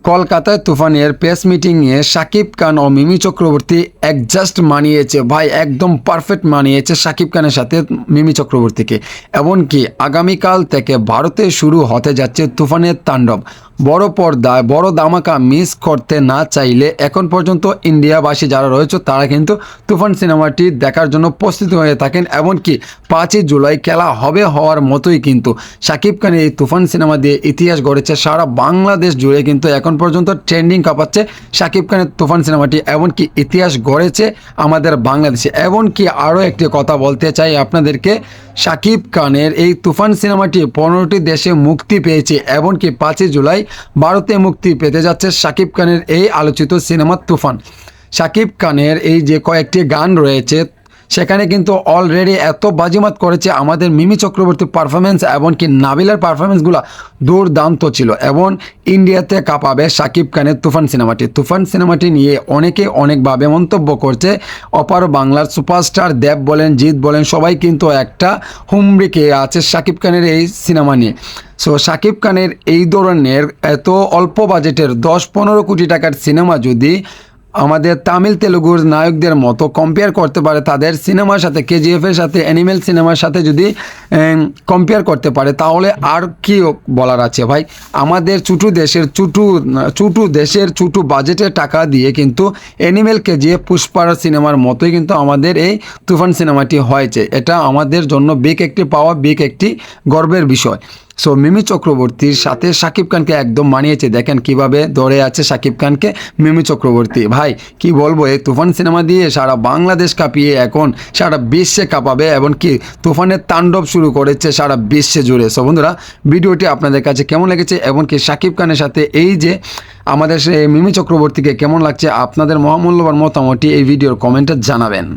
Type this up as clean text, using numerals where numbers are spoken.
কলকাতায় তুফানের প্রেস মিটিংয়ে শাকিব খান ও মিমি চক্রবর্তী অ্যাডজাস্ট মানিয়েছে ভাই, একদম পারফেক্ট মানিয়েছে শাকিব খানের সাথে মিমি চক্রবর্তীকে। এমনকি আগামীকাল থেকে ভারতে শুরু হতে যাচ্ছে তুফানের তাণ্ডব। বড় পর্দায় বড় ধামাকা মিস করতে না চাইলে এখন পর্যন্ত ইন্ডিয়াবাসী যারা রয়েছে তারা কিন্তু তুফান সিনেমাটি দেখার জন্য প্রস্তুত হয়ে থাকেন। এমনকি 5ই জুলাই খেলা হওয়ার মতোই কিন্তু শাকিব খানের এই তুফান সিনেমা দিয়ে ইতিহাস গড়েছে। সারা বাংলাদেশ জুড়ে কিন্তু এখন পর্যন্ত ট্রেন্ডিং কাঁপাচ্ছে শাকিব খানের তুফান সিনেমাটি, এমনকি ইতিহাস গড়েছে আমাদের বাংলাদেশে। এমনকি আরও একটি কথা বলতে চাই আপনাদেরকে, শাকিব খানের এই তুফান সিনেমাটি 15টি দেশে মুক্তি পেয়েছে, এমনকি 5ই জুলাই ভারতে মুক্তি পেতে যাচ্ছে শাকিব খানের এই আলোচিত সিনেমা তুফান। শাকিব খানের এই যে কয়েকটি গান রয়েছে সেখানে কিন্তু অলরেডি এত বাজিমাত করেছে আমাদের মিমি চক্রবর্তীর পারফরমেন্স, এমনকি নাবিলার পারফরমেন্সগুলো দুর্দান্ত ছিল। এবং ইন্ডিয়াতে কাঁপাবে শাকিব খানের তুফান সিনেমাটি। তুফান সিনেমাটি নিয়ে অনেকে অনেকভাবে মন্তব্য করছে। অপার বাংলার সুপারস্টার দেব বলেন, জিৎ বলেন, সবাই কিন্তু একটা হুমড়ি খেয়ে আছে শাকিব খানের এই সিনেমা নিয়ে। সো শাকিব খানের এই ধরনের এত অল্প বাজেটের 10-15 কোটি টাকার সিনেমা যদি আমাদের তামিল তেলুগুর নায়কদের মতো কম্পেয়ার করতে পারে তাদের সিনেমার সাথে, কেজিএফের সাথে, অ্যানিমেল সিনেমার সাথে যদি কম্পেয়ার করতে পারে, তাহলে আর কি বলার আছে ভাই। আমাদের ছোটো দেশের ছোটো বাজেটের টাকা দিয়ে কিন্তু অ্যানিমেল, কেজিএফ, পুষ্পার সিনেমার মতোই কিন্তু আমাদের এই তুফান সিনেমাটি হয়েছে। এটা আমাদের জন্য বিগ একটি পাওয়া, বিগ একটি গর্বের বিষয়। সো মিমি চক্রবর্তীর সাথে শাকিব খানকে একদম মানিয়েছে। দেখেন কিভাবে ধরে আছে শাকিব খানকে মিমি চক্রবর্তী। ভাই কি বলবো, এই তুফান সিনেমা দিয়ে সারা বাংলাদেশ কাঁপিয়ে এখন সারা বিশ্বে কাঁপাবে, এবং কি তুফানের তাণ্ডব শুরু করেছে সারা বিশ্বে জুড়ে। সো বন্ধুরা, ভিডিওটি আপনাদের কাছে কেমন লেগেছে, এবং কি শাকিব খানের সাথে এই যে আমাদের মিমি চক্রবর্তীকে কেমন লাগছে, আপনাদের মহামূল্যবান মতামতটি এই ভিডিওর কমেন্টে জানাবেন।